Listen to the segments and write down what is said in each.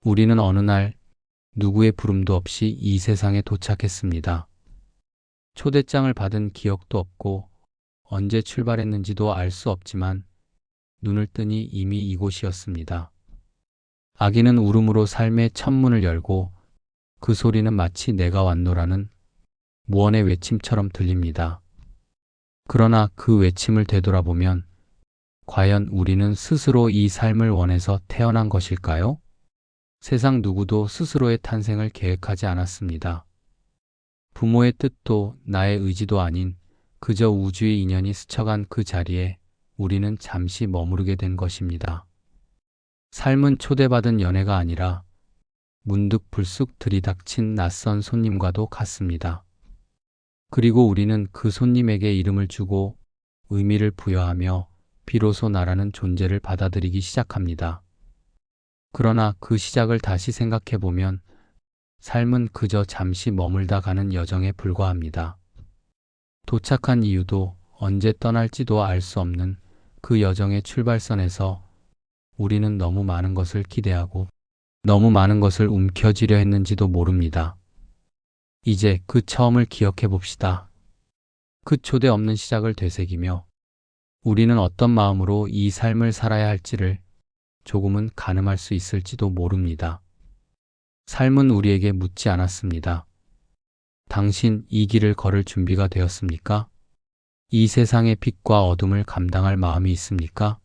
우리는 어느 날 누구의 부름도 없이 이 세상에 도착했습니다. 초대장을 받은 기억도 없고 언제 출발했는지도 알 수 없지만 눈을 뜨니 이미 이곳이었습니다. 아기는 울음으로 삶의 천문을 열고 그 소리는 마치 내가 왔노라는 무언의 외침처럼 들립니다. 그러나 그 외침을 되돌아보면 과연 우리는 스스로 이 삶을 원해서 태어난 것일까요? 세상 누구도 스스로의 탄생을 계획하지 않았습니다. 부모의 뜻도 나의 의지도 아닌 그저 우주의 인연이 스쳐간 그 자리에 우리는 잠시 머무르게 된 것입니다. 삶은 초대받은 연애가 아니라 문득 불쑥 들이닥친 낯선 손님과도 같습니다. 그리고 우리는 그 손님에게 이름을 주고 의미를 부여하며 비로소 나라는 존재를 받아들이기 시작합니다. 그러나 그 시작을 다시 생각해보면 삶은 그저 잠시 머물다 가는 여정에 불과합니다. 도착한 이유도 언제 떠날지도 알 수 없는 그 여정의 출발선에서 우리는 너무 많은 것을 기대하고 너무 많은 것을 움켜쥐려 했는지도 모릅니다. 이제 그 처음을 기억해 봅시다. 그 초대 없는 시작을 되새기며 우리는 어떤 마음으로 이 삶을 살아야 할지를 조금은 가늠할 수 있을지도 모릅니다. 삶은 우리에게 묻지 않았습니다. 당신 이 길을 걸을 준비가 되었습니까? 이 세상의 빛과 어둠을 감당할 마음이 있습니까?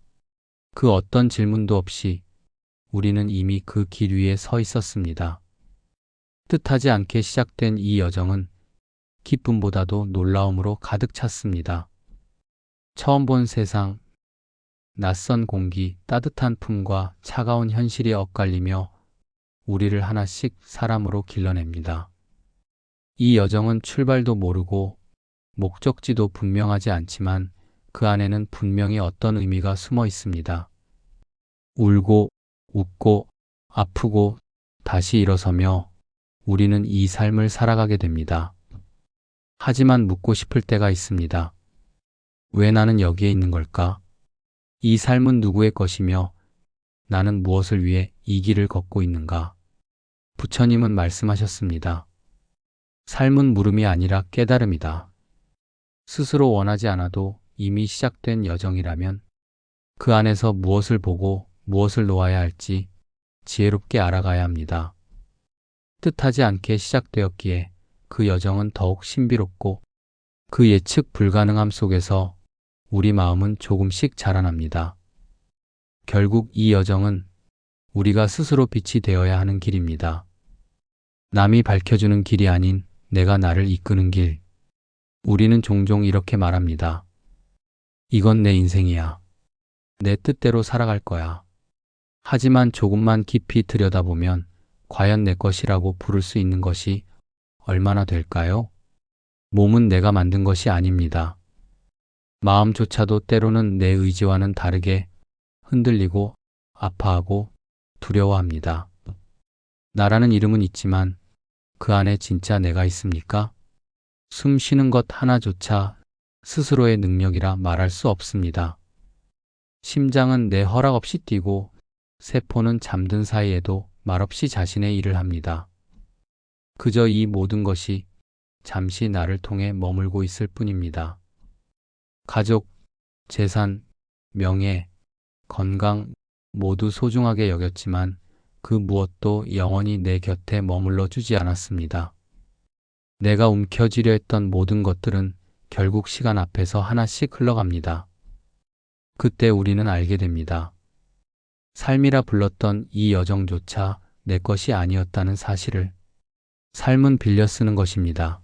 그 어떤 질문도 없이 우리는 이미 그 길 위에 서 있었습니다. 뜻하지 않게 시작된 이 여정은 기쁨보다도 놀라움으로 가득 찼습니다. 처음 본 세상, 낯선 공기, 따뜻한 품과 차가운 현실이 엇갈리며 우리를 하나씩 사람으로 길러냅니다. 이 여정은 출발도 모르고 목적지도 분명하지 않지만 그 안에는 분명히 어떤 의미가 숨어 있습니다. 울고, 웃고, 아프고, 다시 일어서며 우리는 이 삶을 살아가게 됩니다. 하지만 묻고 싶을 때가 있습니다. 왜 나는 여기에 있는 걸까? 이 삶은 누구의 것이며 나는 무엇을 위해 이 길을 걷고 있는가? 부처님은 말씀하셨습니다. 삶은 물음이 아니라 깨달음이다. 스스로 원하지 않아도 이미 시작된 여정이라면 그 안에서 무엇을 보고 무엇을 놓아야 할지 지혜롭게 알아가야 합니다. 뜻하지 않게 시작되었기에 그 여정은 더욱 신비롭고 그 예측 불가능함 속에서 우리 마음은 조금씩 자라납니다. 결국 이 여정은 우리가 스스로 빛이 되어야 하는 길입니다. 남이 밝혀주는 길이 아닌 내가 나를 이끄는 길. 우리는 종종 이렇게 말합니다. 이건 내 인생이야. 내 뜻대로 살아갈 거야. 하지만 조금만 깊이 들여다보면 과연 내 것이라고 부를 수 있는 것이 얼마나 될까요? 몸은 내가 만든 것이 아닙니다. 마음조차도 때로는 내 의지와는 다르게 흔들리고 아파하고 두려워합니다. 나라는 이름은 있지만 그 안에 진짜 내가 있습니까? 숨 쉬는 것 하나조차 스스로의 능력이라 말할 수 없습니다. 심장은 내 허락 없이 뛰고 세포는 잠든 사이에도 말없이 자신의 일을 합니다. 그저 이 모든 것이 잠시 나를 통해 머물고 있을 뿐입니다. 가족, 재산, 명예, 건강 모두 소중하게 여겼지만 그 무엇도 영원히 내 곁에 머물러 주지 않았습니다. 내가 움켜쥐려 했던 모든 것들은 결국 시간 앞에서 하나씩 흘러갑니다. 그때 우리는 알게 됩니다. 삶이라 불렀던 이 여정조차 내 것이 아니었다는 사실을. 삶은 빌려 쓰는 것입니다.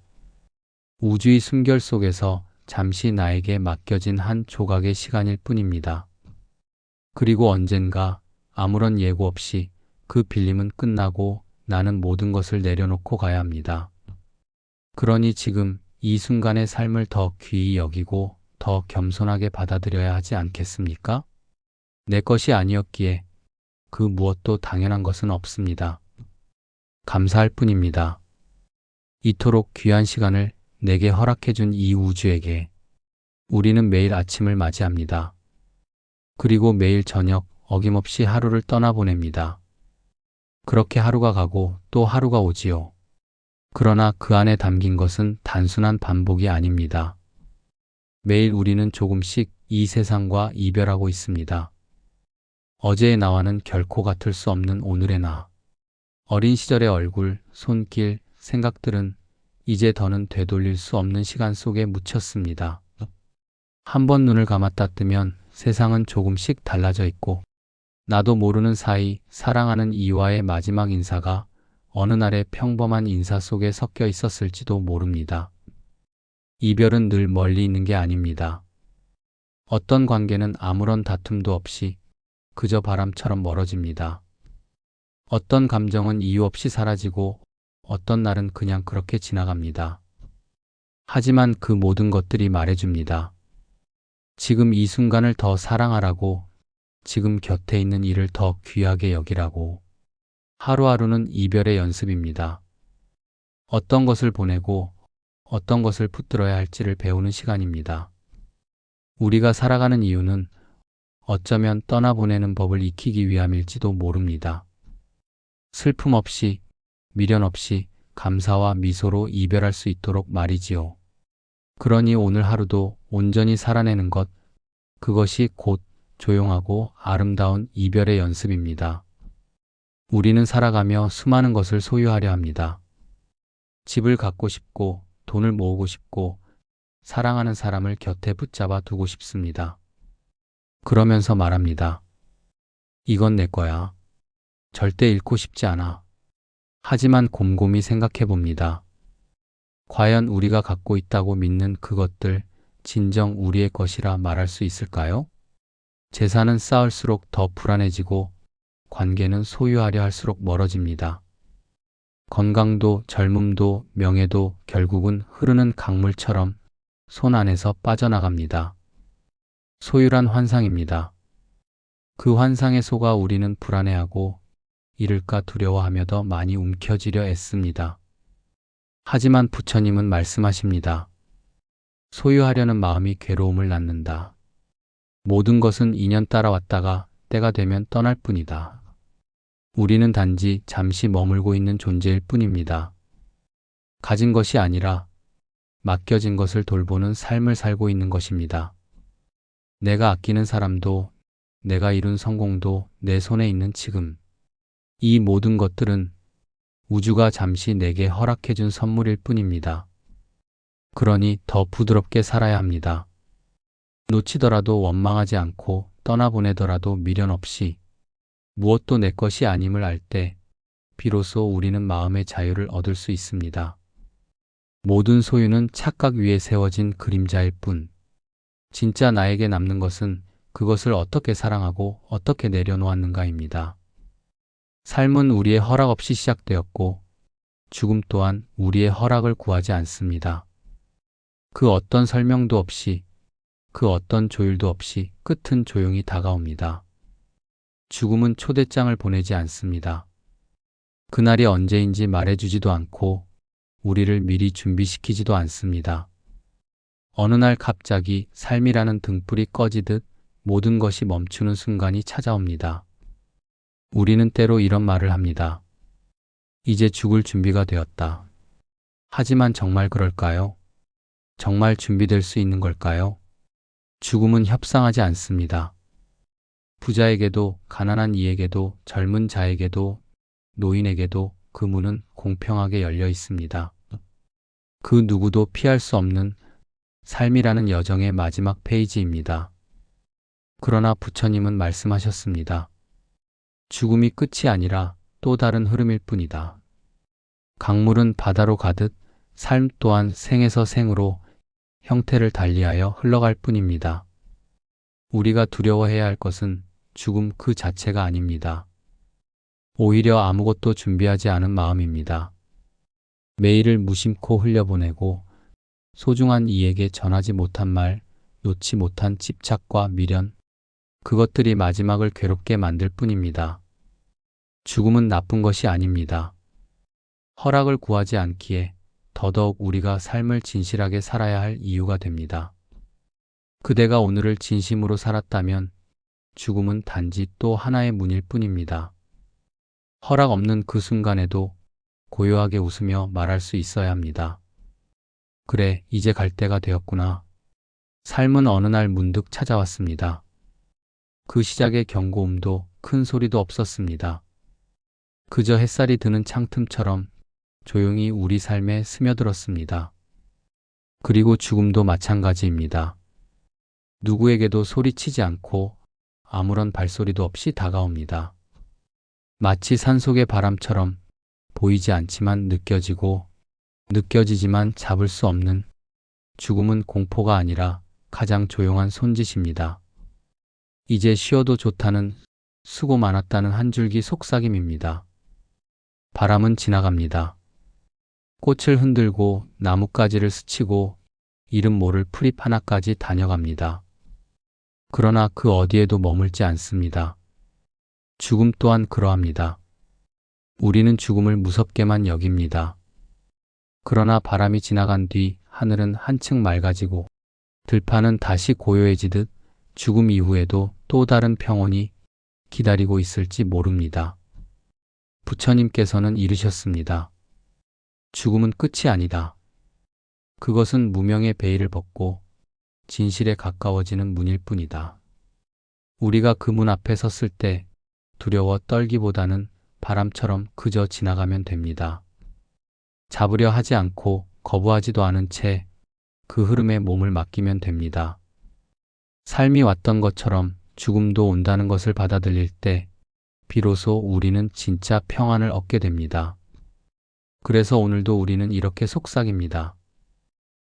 우주의 숨결 속에서 잠시 나에게 맡겨진 한 조각의 시간일 뿐입니다. 그리고 언젠가 아무런 예고 없이 그 빌림은 끝나고 나는 모든 것을 내려놓고 가야 합니다. 그러니 지금 이 순간의 삶을 더 귀히 여기고 더 겸손하게 받아들여야 하지 않겠습니까? 내 것이 아니었기에 그 무엇도 당연한 것은 없습니다. 감사할 뿐입니다. 이토록 귀한 시간을 내게 허락해준 이 우주에게 우리는 매일 아침을 맞이합니다. 그리고 매일 저녁 어김없이 하루를 떠나보냅니다. 그렇게 하루가 가고 또 하루가 오지요. 그러나 그 안에 담긴 것은 단순한 반복이 아닙니다. 매일 우리는 조금씩 이 세상과 이별하고 있습니다. 어제의 나와는 결코 같을 수 없는 오늘의 나. 어린 시절의 얼굴, 손길, 생각들은 이제 더는 되돌릴 수 없는 시간 속에 묻혔습니다. 한 번 눈을 감았다 뜨면 세상은 조금씩 달라져 있고 나도 모르는 사이 사랑하는 이와의 마지막 인사가 어느 날의 평범한 인사 속에 섞여 있었을지도 모릅니다. 이별은 늘 멀리 있는 게 아닙니다. 어떤 관계는 아무런 다툼도 없이 그저 바람처럼 멀어집니다. 어떤 감정은 이유 없이 사라지고 어떤 날은 그냥 그렇게 지나갑니다. 하지만 그 모든 것들이 말해줍니다. 지금 이 순간을 더 사랑하라고, 지금 곁에 있는 이를 더 귀하게 여기라고. 하루하루는 이별의 연습입니다. 어떤 것을 보내고 어떤 것을 붙들어야 할지를 배우는 시간입니다. 우리가 살아가는 이유는 어쩌면 떠나보내는 법을 익히기 위함일지도 모릅니다. 슬픔 없이, 미련 없이 감사와 미소로 이별할 수 있도록 말이지요. 그러니 오늘 하루도 온전히 살아내는 것, 그것이 곧 조용하고 아름다운 이별의 연습입니다. 우리는 살아가며 수많은 것을 소유하려 합니다. 집을 갖고 싶고, 돈을 모으고 싶고, 사랑하는 사람을 곁에 붙잡아 두고 싶습니다. 그러면서 말합니다. 이건 내 거야. 절대 잃고 싶지 않아. 하지만 곰곰이 생각해 봅니다. 과연 우리가 갖고 있다고 믿는 그것들, 진정 우리의 것이라 말할 수 있을까요? 재산은 쌓을수록 더 불안해지고, 관계는 소유하려 할수록 멀어집니다. 건강도 젊음도 명예도 결국은 흐르는 강물처럼 손 안에서 빠져나갑니다. 소유란 환상입니다. 그 환상에 속아 우리는 불안해하고 잃을까 두려워하며 더 많이 움켜쥐려 애씁니다. 하지만 부처님은 말씀하십니다. 소유하려는 마음이 괴로움을 낳는다. 모든 것은 인연 따라왔다가 때가 되면 떠날 뿐이다. 우리는 단지 잠시 머물고 있는 존재일 뿐입니다. 가진 것이 아니라 맡겨진 것을 돌보는 삶을 살고 있는 것입니다. 내가 아끼는 사람도, 내가 이룬 성공도 내 손에 있는 지금. 이 모든 것들은 우주가 잠시 내게 허락해준 선물일 뿐입니다. 그러니 더 부드럽게 살아야 합니다. 놓치더라도 원망하지 않고 떠나보내더라도 미련 없이 무엇도 내 것이 아님을 알 때 비로소 우리는 마음의 자유를 얻을 수 있습니다. 모든 소유는 착각 위에 세워진 그림자일 뿐. 진짜 나에게 남는 것은 그것을 어떻게 사랑하고 어떻게 내려놓았는가입니다. 삶은 우리의 허락 없이 시작되었고 죽음 또한 우리의 허락을 구하지 않습니다. 그 어떤 설명도 없이, 그 어떤 조율도 없이 끝은 조용히 다가옵니다. 죽음은 초대장을 보내지 않습니다. 그날이 언제인지 말해주지도 않고 우리를 미리 준비시키지도 않습니다. 어느 날 갑자기 삶이라는 등불이 꺼지듯 모든 것이 멈추는 순간이 찾아옵니다. 우리는 때로 이런 말을 합니다. 이제 죽을 준비가 되었다. 하지만 정말 그럴까요? 정말 준비될 수 있는 걸까요? 죽음은 협상하지 않습니다. 부자에게도 가난한 이에게도 젊은 자에게도 노인에게도 그 문은 공평하게 열려 있습니다. 그 누구도 피할 수 없는 삶이라는 여정의 마지막 페이지입니다. 그러나 부처님은 말씀하셨습니다. 죽음이 끝이 아니라 또 다른 흐름일 뿐이다. 강물은 바다로 가듯 삶 또한 생에서 생으로 형태를 달리하여 흘러갈 뿐입니다. 우리가 두려워해야 할 것은 죽음 그 자체가 아닙니다. 오히려 아무것도 준비하지 않은 마음입니다. 매일을 무심코 흘려보내고 소중한 이에게 전하지 못한 말, 놓지 못한 집착과 미련, 그것들이 마지막을 괴롭게 만들 뿐입니다. 죽음은 나쁜 것이 아닙니다. 허락을 구하지 않기에 더더욱 우리가 삶을 진실하게 살아야 할 이유가 됩니다. 그대가 오늘을 진심으로 살았다면 죽음은 단지 또 하나의 문일 뿐입니다. 허락 없는 그 순간에도 고요하게 웃으며 말할 수 있어야 합니다. 그래, 이제 갈 때가 되었구나. 삶은 어느 날 문득 찾아왔습니다. 그 시작의 경고음도 큰 소리도 없었습니다. 그저 햇살이 드는 창틈처럼 조용히 우리 삶에 스며들었습니다. 그리고 죽음도 마찬가지입니다. 누구에게도 소리치지 않고 아무런 발소리도 없이 다가옵니다. 마치 산속의 바람처럼 보이지 않지만 느껴지지만 잡을 수 없는 죽음은 공포가 아니라 가장 조용한 손짓입니다. 이제 쉬어도 좋다는 수고 많았다는 한 줄기 속삭임입니다. 바람은 지나갑니다. 꽃을 흔들고 나뭇가지를 스치고 이름 모를 풀잎 하나까지 다녀갑니다. 그러나 그 어디에도 머물지 않습니다. 죽음 또한 그러합니다. 우리는 죽음을 무섭게만 여깁니다. 그러나 바람이 지나간 뒤 하늘은 한층 맑아지고 들판은 다시 고요해지듯 죽음 이후에도 또 다른 평온이 기다리고 있을지 모릅니다. 부처님께서는 이르셨습니다. 죽음은 끝이 아니다. 그것은 무명의 베일을 벗고 진실에 가까워지는 문일 뿐이다. 우리가 그 문 앞에 섰을 때 두려워 떨기보다는 바람처럼 그저 지나가면 됩니다. 잡으려 하지 않고 거부하지도 않은 채 그 흐름에 몸을 맡기면 됩니다. 삶이 왔던 것처럼 죽음도 온다는 것을 받아들일 때 비로소 우리는 진짜 평안을 얻게 됩니다. 그래서 오늘도 우리는 이렇게 속삭입니다.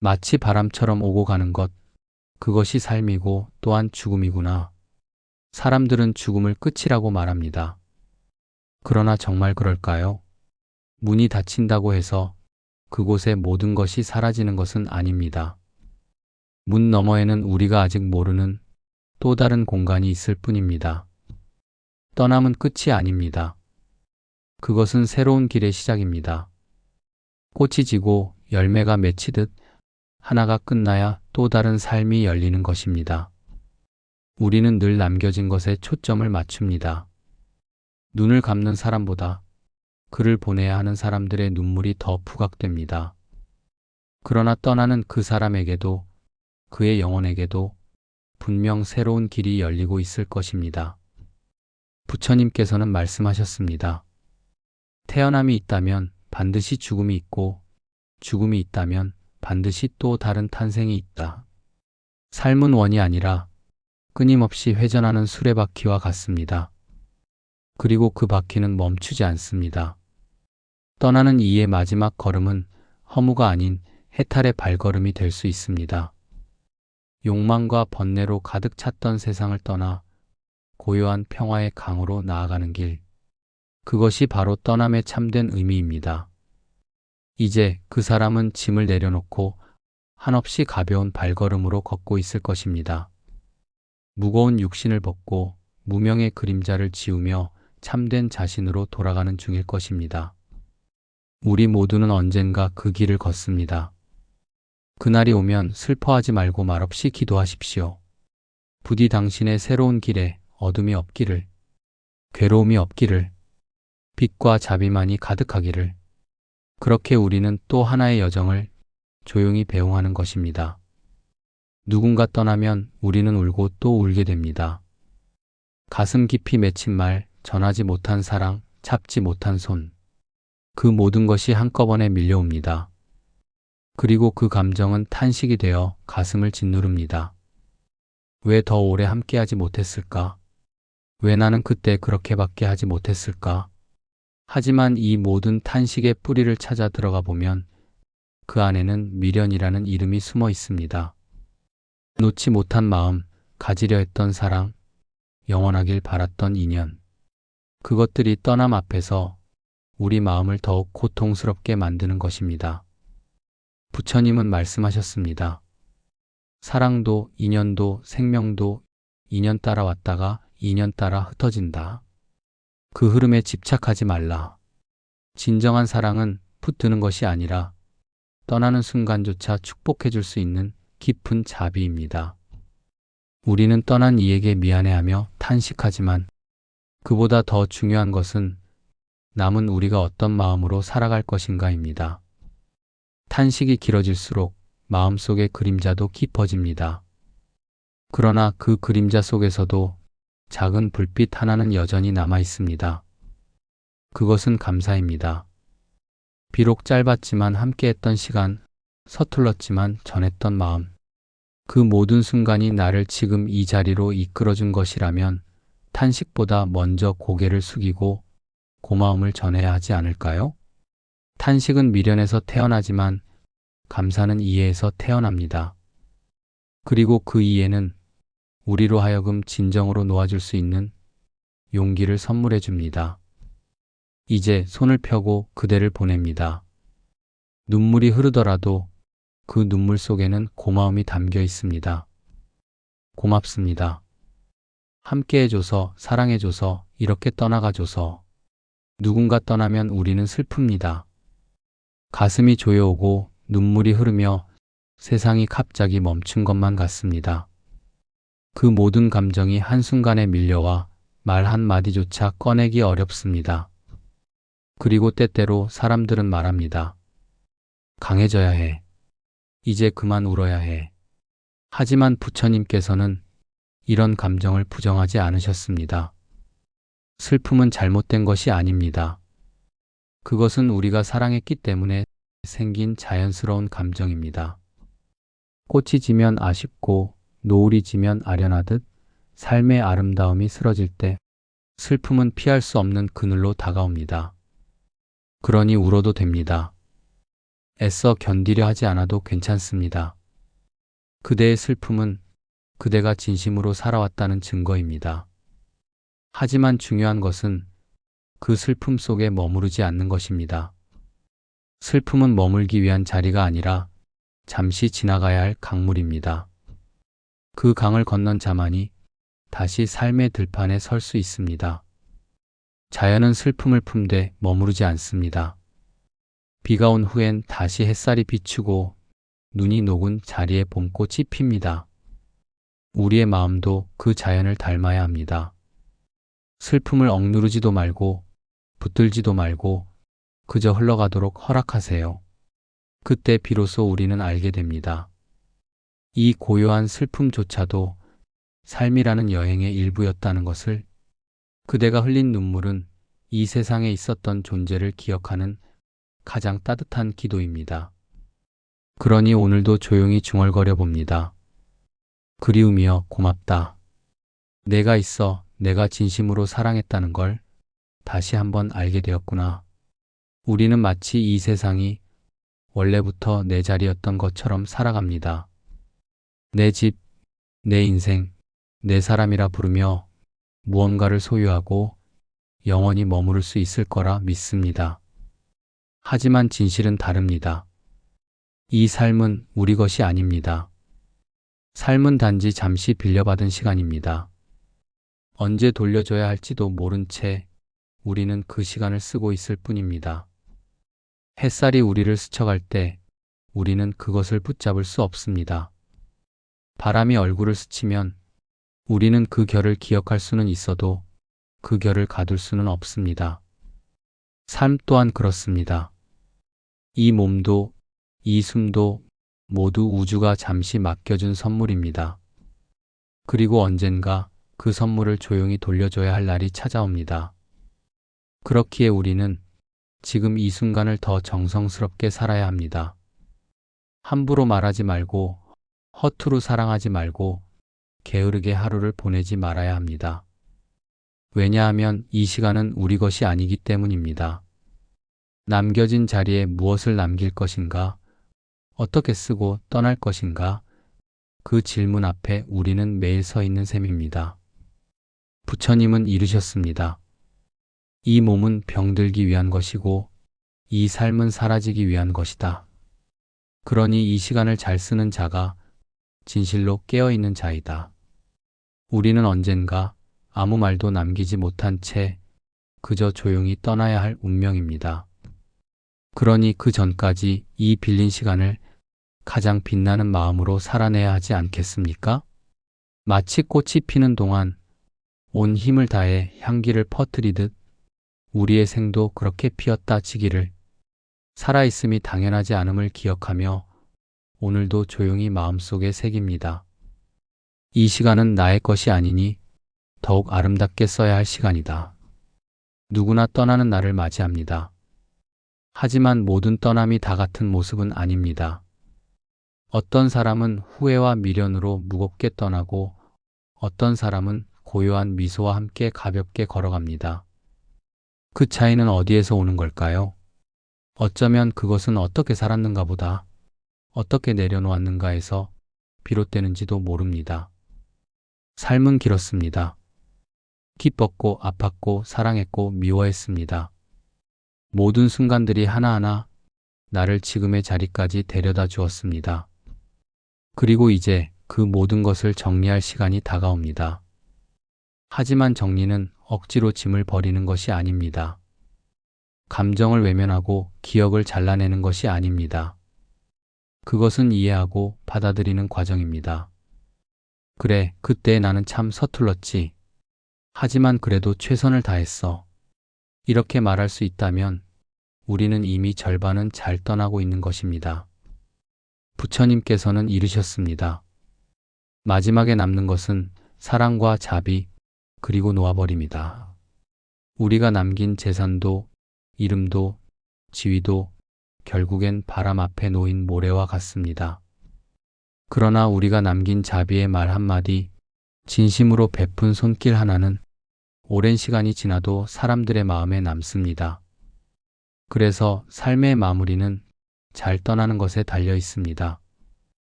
마치 바람처럼 오고 가는 것, 그것이 삶이고 또한 죽음이구나. 사람들은 죽음을 끝이라고 말합니다. 그러나 정말 그럴까요? 문이 닫힌다고 해서 그곳에 모든 것이 사라지는 것은 아닙니다. 문 너머에는 우리가 아직 모르는 또 다른 공간이 있을 뿐입니다. 떠남은 끝이 아닙니다. 그것은 새로운 길의 시작입니다. 꽃이 지고 열매가 맺히듯 하나가 끝나야 또 다른 삶이 열리는 것입니다. 우리는 늘 남겨진 것에 초점을 맞춥니다. 눈을 감는 사람보다 그를 보내야 하는 사람들의 눈물이 더 부각됩니다. 그러나 떠나는 그 사람에게도 그의 영혼에게도 분명 새로운 길이 열리고 있을 것입니다. 부처님께서는 말씀하셨습니다. 태어남이 있다면 반드시 죽음이 있고 죽음이 있다면 반드시 또 다른 탄생이 있다. 삶은 원이 아니라 끊임없이 회전하는 수레바퀴와 같습니다. 그리고 그 바퀴는 멈추지 않습니다. 떠나는 이의 마지막 걸음은 허무가 아닌 해탈의 발걸음이 될 수 있습니다. 욕망과 번뇌로 가득 찼던 세상을 떠나 고요한 평화의 강으로 나아가는 길. 그것이 바로 떠남의 참된 의미입니다. 이제 그 사람은 짐을 내려놓고 한없이 가벼운 발걸음으로 걷고 있을 것입니다. 무거운 육신을 벗고 무명의 그림자를 지우며 참된 자신으로 돌아가는 중일 것입니다. 우리 모두는 언젠가 그 길을 걷습니다. 그날이 오면 슬퍼하지 말고 말없이 기도하십시오. 부디 당신의 새로운 길에 어둠이 없기를, 괴로움이 없기를, 빛과 자비만이 가득하기를. 그렇게 우리는 또 하나의 여정을 조용히 배웅하는 것입니다. 누군가 떠나면 우리는 울고 또 울게 됩니다. 가슴 깊이 맺힌 말, 전하지 못한 사랑, 잡지 못한 손. 그 모든 것이 한꺼번에 밀려옵니다. 그리고 그 감정은 탄식이 되어 가슴을 짓누릅니다. 왜 더 오래 함께하지 못했을까? 왜 나는 그때 그렇게밖에 하지 못했을까? 하지만 이 모든 탄식의 뿌리를 찾아 들어가 보면 그 안에는 미련이라는 이름이 숨어 있습니다. 놓지 못한 마음, 가지려 했던 사랑, 영원하길 바랐던 인연. 그것들이 떠남 앞에서 우리 마음을 더욱 고통스럽게 만드는 것입니다. 부처님은 말씀하셨습니다. 사랑도 인연도 생명도 인연 따라 왔다가 인연 따라 흩어진다. 그 흐름에 집착하지 말라. 진정한 사랑은 붙드는 것이 아니라 떠나는 순간조차 축복해 줄 수 있는 깊은 자비입니다. 우리는 떠난 이에게 미안해하며 탄식하지만 그보다 더 중요한 것은 남은 우리가 어떤 마음으로 살아갈 것인가입니다. 탄식이 길어질수록 마음속의 그림자도 깊어집니다. 그러나 그 그림자 속에서도 작은 불빛 하나는 여전히 남아 있습니다. 그것은 감사입니다. 비록 짧았지만 함께했던 시간, 서툴렀지만 전했던 마음, 그 모든 순간이 나를 지금 이 자리로 이끌어준 것이라면 탄식보다 먼저 고개를 숙이고 고마움을 전해야 하지 않을까요? 탄식은 미련에서 태어나지만 감사는 이해에서 태어납니다. 그리고 그 이해는 우리로 하여금 진정으로 놓아줄 수 있는 용기를 선물해 줍니다. 이제 손을 펴고 그대를 보냅니다. 눈물이 흐르더라도 그 눈물 속에는 고마움이 담겨 있습니다. 고맙습니다. 함께 해줘서, 사랑해줘서, 이렇게 떠나가줘서. 누군가 떠나면 우리는 슬픕니다. 가슴이 조여오고 눈물이 흐르며 세상이 갑자기 멈춘 것만 같습니다. 그 모든 감정이 한순간에 밀려와 말 한마디조차 꺼내기 어렵습니다. 그리고 때때로 사람들은 말합니다. 강해져야 해. 이제 그만 울어야 해. 하지만 부처님께서는 이런 감정을 부정하지 않으셨습니다. 슬픔은 잘못된 것이 아닙니다. 그것은 우리가 사랑했기 때문에 생긴 자연스러운 감정입니다. 꽃이 지면 아쉽고 노을이 지면 아련하듯 삶의 아름다움이 쓰러질 때 슬픔은 피할 수 없는 그늘로 다가옵니다. 그러니 울어도 됩니다. 애써 견디려 하지 않아도 괜찮습니다. 그대의 슬픔은 그대가 진심으로 살아왔다는 증거입니다. 하지만 중요한 것은 그 슬픔 속에 머무르지 않는 것입니다. 슬픔은 머물기 위한 자리가 아니라 잠시 지나가야 할 강물입니다. 그 강을 건넌 자만이 다시 삶의 들판에 설 수 있습니다. 자연은 슬픔을 품되 머무르지 않습니다. 비가 온 후엔 다시 햇살이 비추고 눈이 녹은 자리에 봄꽃이 핍니다. 우리의 마음도 그 자연을 닮아야 합니다. 슬픔을 억누르지도 말고 붙들지도 말고 그저 흘러가도록 허락하세요. 그때 비로소 우리는 알게 됩니다. 이 고요한 슬픔조차도 삶이라는 여행의 일부였다는 것을. 그대가 흘린 눈물은 이 세상에 있었던 존재를 기억하는 가장 따뜻한 기도입니다. 그러니 오늘도 조용히 중얼거려 봅니다. 그리움이여 고맙다. 내가 있어 내가 진심으로 사랑했다는 걸 다시 한번 알게 되었구나. 우리는 마치 이 세상이 원래부터 내 자리였던 것처럼 살아갑니다. 내 집, 내 인생, 내 사람이라 부르며 무언가를 소유하고 영원히 머무를 수 있을 거라 믿습니다. 하지만 진실은 다릅니다. 이 삶은 우리 것이 아닙니다. 삶은 단지 잠시 빌려받은 시간입니다. 언제 돌려줘야 할지도 모른 채 우리는 그 시간을 쓰고 있을 뿐입니다. 햇살이 우리를 스쳐갈 때 우리는 그것을 붙잡을 수 없습니다. 바람이 얼굴을 스치면 우리는 그 결을 기억할 수는 있어도 그 결을 가둘 수는 없습니다. 삶 또한 그렇습니다. 이 몸도 이 숨도 모두 우주가 잠시 맡겨준 선물입니다. 그리고 언젠가 그 선물을 조용히 돌려줘야 할 날이 찾아옵니다. 그렇기에 우리는 지금 이 순간을 더 정성스럽게 살아야 합니다. 함부로 말하지 말고 허투루 사랑하지 말고 게으르게 하루를 보내지 말아야 합니다. 왜냐하면 이 시간은 우리 것이 아니기 때문입니다. 남겨진 자리에 무엇을 남길 것인가? 어떻게 쓰고 떠날 것인가? 그 질문 앞에 우리는 매일 서 있는 셈입니다. 부처님은 이르셨습니다. 이 몸은 병들기 위한 것이고 이 삶은 사라지기 위한 것이다. 그러니 이 시간을 잘 쓰는 자가 진실로 깨어있는 자이다. 우리는 언젠가 아무 말도 남기지 못한 채 그저 조용히 떠나야 할 운명입니다. 그러니 그 전까지 이 빌린 시간을 가장 빛나는 마음으로 살아내야 하지 않겠습니까? 마치 꽃이 피는 동안 온 힘을 다해 향기를 퍼뜨리듯 우리의 생도 그렇게 피었다 치기를 살아있음이 당연하지 않음을 기억하며 오늘도 조용히 마음속에 새깁니다. 이 시간은 나의 것이 아니니 더욱 아름답게 써야 할 시간이다. 누구나 떠나는 날을 맞이합니다. 하지만 모든 떠남이 다 같은 모습은 아닙니다. 어떤 사람은 후회와 미련으로 무겁게 떠나고 어떤 사람은 고요한 미소와 함께 가볍게 걸어갑니다. 그 차이는 어디에서 오는 걸까요? 어쩌면 그것은 어떻게 살았는가 보다, 어떻게 내려놓았는가에서 비롯되는지도 모릅니다. 삶은 길었습니다. 기뻤고 아팠고 사랑했고 미워했습니다. 모든 순간들이 하나하나 나를 지금의 자리까지 데려다 주었습니다. 그리고 이제 그 모든 것을 정리할 시간이 다가옵니다. 하지만 정리는 억지로 짐을 버리는 것이 아닙니다. 감정을 외면하고 기억을 잘라내는 것이 아닙니다. 그것은 이해하고 받아들이는 과정입니다. 그래, 그때 나는 참 서툴렀지. 하지만 그래도 최선을 다했어. 이렇게 말할 수 있다면 우리는 이미 절반은 잘 떠나고 있는 것입니다. 부처님께서는 이르셨습니다. 마지막에 남는 것은 사랑과 자비, 그리고 놓아버림이다. 우리가 남긴 재산도, 이름도, 지위도 결국엔 바람 앞에 놓인 모래와 같습니다. 그러나 우리가 남긴 자비의 말 한마디, 진심으로 베푼 손길 하나는 오랜 시간이 지나도 사람들의 마음에 남습니다. 그래서 삶의 마무리는 잘 떠나는 것에 달려 있습니다.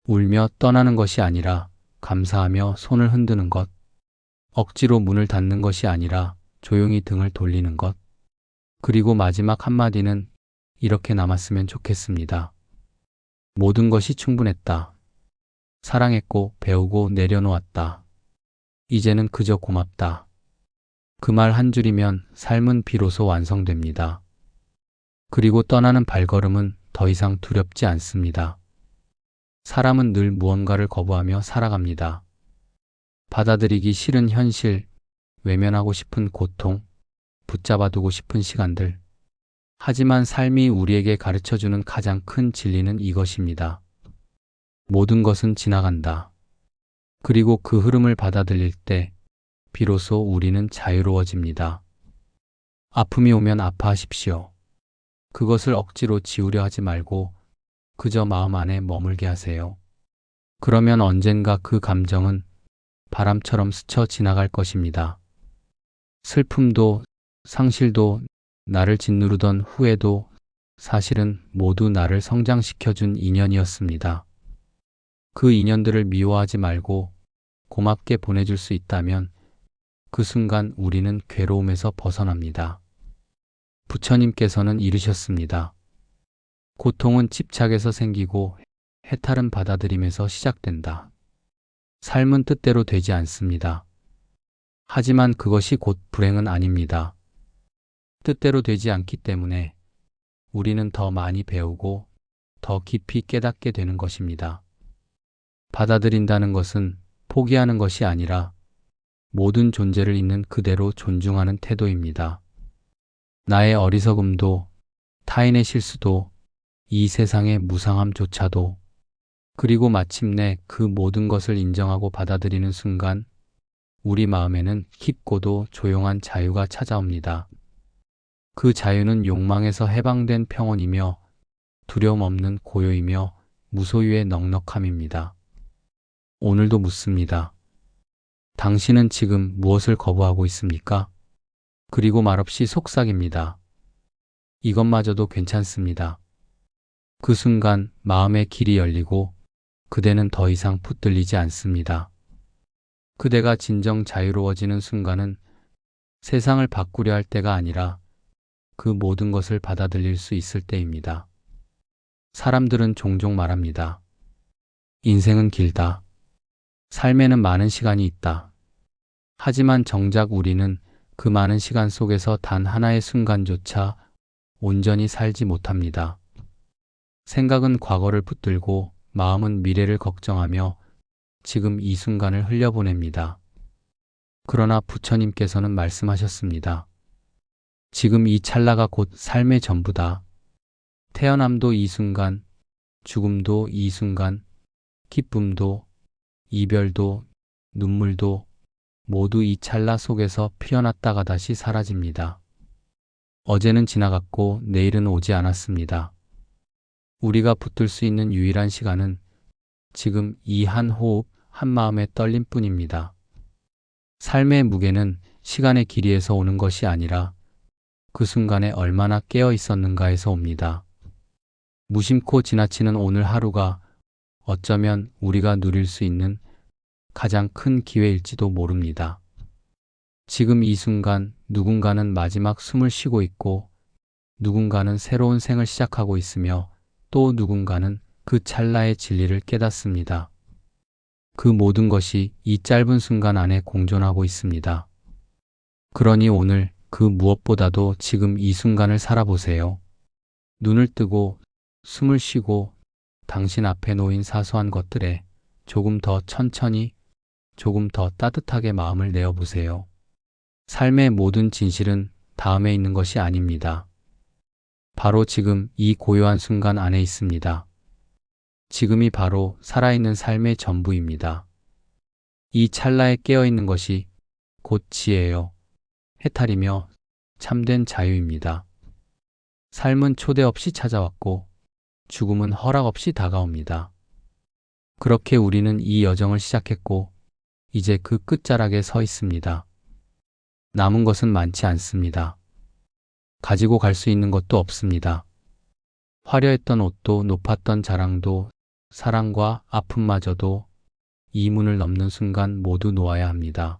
울며 떠나는 것이 아니라 감사하며 손을 흔드는 것, 억지로 문을 닫는 것이 아니라 조용히 등을 돌리는 것, 그리고 마지막 한마디는 이렇게 남았으면 좋겠습니다. 모든 것이 충분했다. 사랑했고 배우고 내려놓았다. 이제는 그저 고맙다. 그 말 한 줄이면 삶은 비로소 완성됩니다. 그리고 떠나는 발걸음은 더 이상 두렵지 않습니다. 사람은 늘 무언가를 거부하며 살아갑니다. 받아들이기 싫은 현실, 외면하고 싶은 고통, 붙잡아두고 싶은 시간들. 하지만 삶이 우리에게 가르쳐주는 가장 큰 진리는 이것입니다. 모든 것은 지나간다. 그리고 그 흐름을 받아들일 때 비로소 우리는 자유로워집니다. 아픔이 오면 아파하십시오. 그것을 억지로 지우려 하지 말고 그저 마음 안에 머물게 하세요. 그러면 언젠가 그 감정은 바람처럼 스쳐 지나갈 것입니다. 슬픔도, 상실도, 나를 짓누르던 후회도 사실은 모두 나를 성장시켜준 인연이었습니다. 그 인연들을 미워하지 말고 고맙게 보내줄 수 있다면 그 순간 우리는 괴로움에서 벗어납니다. 부처님께서는 이르셨습니다. 고통은 집착에서 생기고 해탈은 받아들임에서 시작된다. 삶은 뜻대로 되지 않습니다. 하지만 그것이 곧 불행은 아닙니다. 뜻대로 되지 않기 때문에 우리는 더 많이 배우고 더 깊이 깨닫게 되는 것입니다. 받아들인다는 것은 포기하는 것이 아니라 모든 존재를 있는 그대로 존중하는 태도입니다. 나의 어리석음도, 타인의 실수도, 이 세상의 무상함조차도, 그리고 마침내 그 모든 것을 인정하고 받아들이는 순간 우리 마음에는 깊고도 조용한 자유가 찾아옵니다. 그 자유는 욕망에서 해방된 평온이며 두려움 없는 고요이며 무소유의 넉넉함입니다. 오늘도 묻습니다. 당신은 지금 무엇을 거부하고 있습니까? 그리고 말없이 속삭입니다. 이것마저도 괜찮습니다. 그 순간 마음의 길이 열리고 그대는 더 이상 붙들리지 않습니다. 그대가 진정 자유로워지는 순간은 세상을 바꾸려 할 때가 아니라 그 모든 것을 받아들일 수 있을 때입니다. 사람들은 종종 말합니다. 인생은 길다. 삶에는 많은 시간이 있다. 하지만 정작 우리는 그 많은 시간 속에서 단 하나의 순간조차 온전히 살지 못합니다. 생각은 과거를 붙들고 마음은 미래를 걱정하며 지금 이 순간을 흘려보냅니다. 그러나 부처님께서는 말씀하셨습니다. 지금 이 찰나가 곧 삶의 전부다. 태어남도 이 순간, 죽음도 이 순간, 기쁨도, 이별도, 눈물도 모두 이 찰나 속에서 피어났다가 다시 사라집니다. 어제는 지나갔고 내일은 오지 않았습니다. 우리가 붙들 수 있는 유일한 시간은 지금 이 한 호흡, 한 마음의 떨림뿐입니다. 삶의 무게는 시간의 길이에서 오는 것이 아니라 그 순간에 얼마나 깨어 있었는가에서 옵니다. 무심코 지나치는 오늘 하루가 어쩌면 우리가 누릴 수 있는 가장 큰 기회일지도 모릅니다. 지금 이 순간 누군가는 마지막 숨을 쉬고 있고 누군가는 새로운 생을 시작하고 있으며 또 누군가는 그 찰나의 진리를 깨닫습니다. 그 모든 것이 이 짧은 순간 안에 공존하고 있습니다. 그러니 오늘 그 무엇보다도 지금 이 순간을 살아보세요. 눈을 뜨고 숨을 쉬고 당신 앞에 놓인 사소한 것들에 조금 더 천천히, 조금 더 따뜻하게 마음을 내어보세요. 삶의 모든 진실은 다음에 있는 것이 아닙니다. 바로 지금 이 고요한 순간 안에 있습니다. 지금이 바로 살아있는 삶의 전부입니다. 이 찰나에 깨어있는 것이 곧 지혜요, 해탈이며 참된 자유입니다. 삶은 초대 없이 찾아왔고 죽음은 허락 없이 다가옵니다. 그렇게 우리는 이 여정을 시작했고 이제 그 끝자락에 서 있습니다. 남은 것은 많지 않습니다. 가지고 갈 수 있는 것도 없습니다. 화려했던 옷도 높았던 자랑도 사랑과 아픔마저도 이 문을 넘는 순간 모두 놓아야 합니다.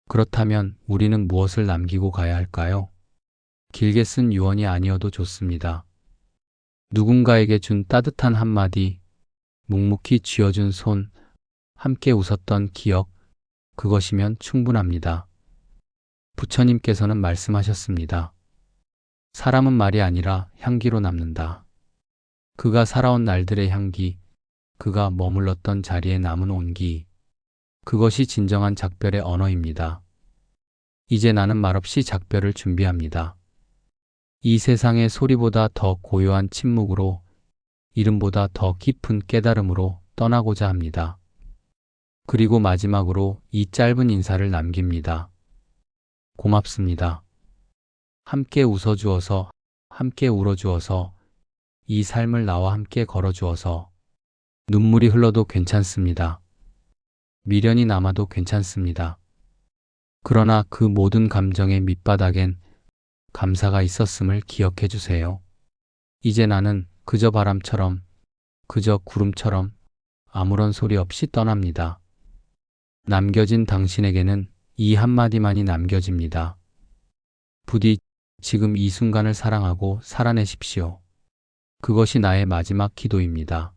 그렇다면 우리는 무엇을 남기고 가야 할까요? 길게 쓴 유언이 아니어도 좋습니다. 누군가에게 준 따뜻한 한마디, 묵묵히 쥐어준 손, 함께 웃었던 기억, 그것이면 충분합니다. 부처님께서는 말씀하셨습니다. 사람은 말이 아니라 향기로 남는다. 그가 살아온 날들의 향기, 그가 머물렀던 자리에 남은 온기, 그것이 진정한 작별의 언어입니다. 이제 나는 말없이 작별을 준비합니다. 이 세상의 소리보다 더 고요한 침묵으로, 이름보다 더 깊은 깨달음으로 떠나고자 합니다. 그리고 마지막으로 이 짧은 인사를 남깁니다. 고맙습니다. 함께 웃어주어서, 함께 울어주어서, 이 삶을 나와 함께 걸어주어서. 눈물이 흘러도 괜찮습니다. 미련이 남아도 괜찮습니다. 그러나 그 모든 감정의 밑바닥엔 감사가 있었음을 기억해 주세요. 이제 나는 그저 바람처럼, 그저 구름처럼 아무런 소리 없이 떠납니다. 남겨진 당신에게는 이 한마디만이 남겨집니다. 부디 지금 이 순간을 사랑하고 살아내십시오. 그것이 나의 마지막 기도입니다.